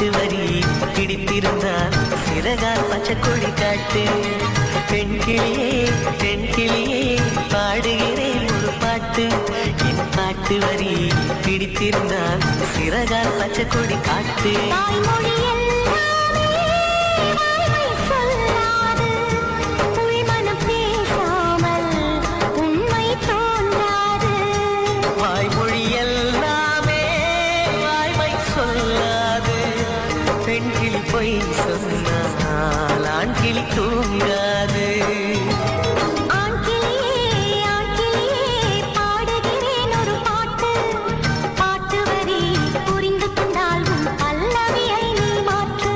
பாட்டு வரி பிடித்திருந்தால் சிறகால் பச்சைக்கொடி காட்டு. பெண் கிளியே பெண் கிளியே பாடுகிறேன் ஒரு பாட்டு. என் பாட்டு வரி பிடித்திருந்தால் சிறகால் பச்சைக்கொடி காட்டு. பெண் கிளி பொய் சொன்னால் ஆண் கிளி தூங்காது. ஆண் கிளியே பாடுகிறேன் ஒரு பாட்டு. பாட்டு வரி புரிந்து கொண்டால் பல்லவியை நீ மாற்று.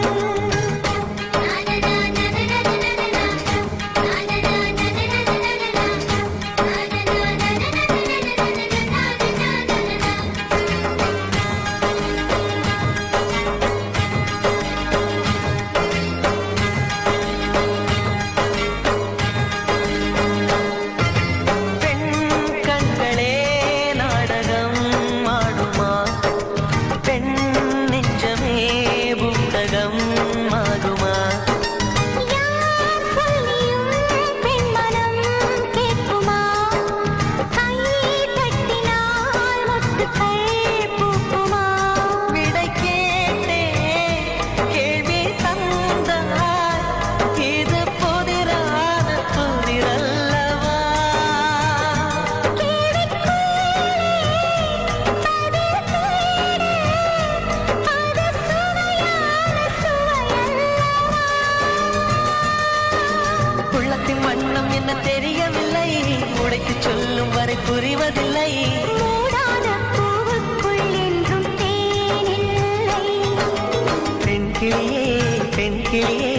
வண்ணம் என்ன தெரியவில்லை, உடைத்து சொல்லும் வரை புரிவதில்லை. மூடாத பூவுக்குள் என்றும் தேனில்லை. பெண் கிளியே பெண் கிளியே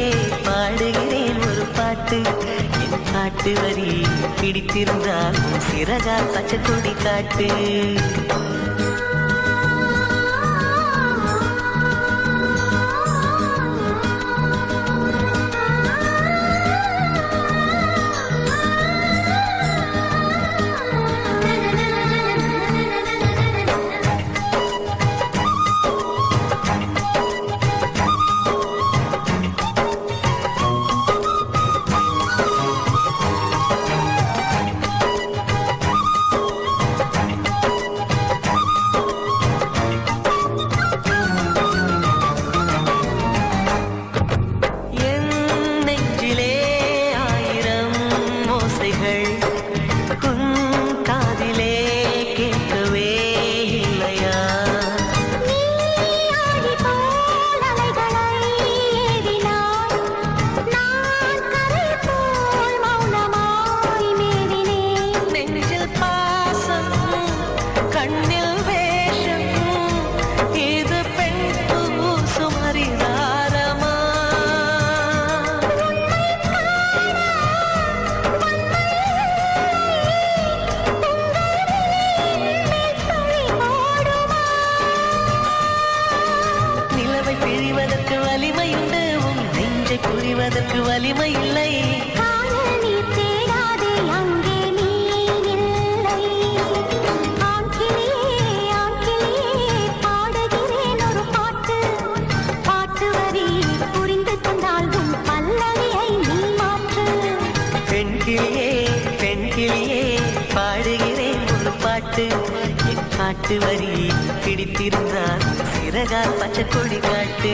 பாடுகிறேன் ஒரு பாட்டு. என் பாட்டு வரி பிடித்திருந்தால் சிறகால் பச்சைக்கொடி காட்டு. பிரிவதற்கு வலிமையுண்டு, உன் நெஞ்சை புரிவதற்கு வலிமை இல்லை. காதல் நீ தேடாதே அங்கே நீ இல்லை. ஆண் கிளியே பாடுகிறேன் ஒரு பாட்டு. பாட்டு வரி புரிந்து கொண்டால் உன் பல்லவியை நீ மாற்று. பெண் கிளியே பாடுகிறேன் ஒரு பாட்டு. என் பாட்டு வரி பிடித்திருந்தால் சிறகால் பச்சைக்கொடி காட்டு.